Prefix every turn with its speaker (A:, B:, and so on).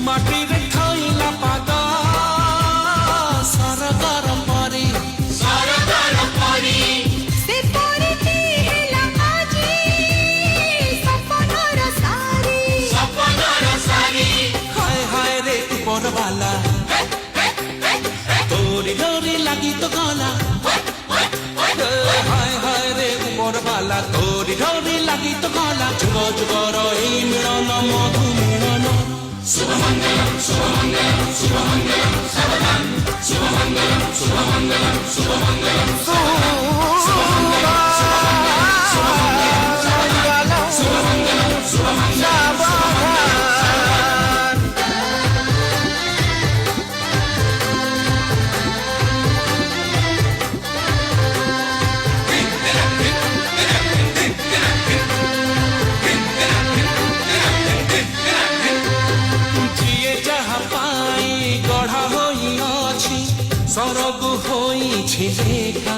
A: ମାଟିରେ ଥୋଇଲା ପାଦ ସରଗର ପରି
B: ସେ ପରିଟି ହେଲା ଆଜି ସପନର ସାରି
A: ହାୟ ହାୟ ରେ ଉପରବାଲା ତୋରି ଡୋରି ଲାଗି ତ ଗଲା হায় হায় রে উপরবালা তোরি ডোরি লাগি তো গলা যুগ যুগর এই মিলন মধু মিলন শুভমঙ্গলম শুভমঙ্গলম শুভমঙ্গলম সাবধান শুভমঙ্গলম শুভমঙ্গলম শুভমঙ্গলম শুভমঙ্গলম শুভমঙ্গলম শুভমঙ্গলম सरगु होइछि लेखा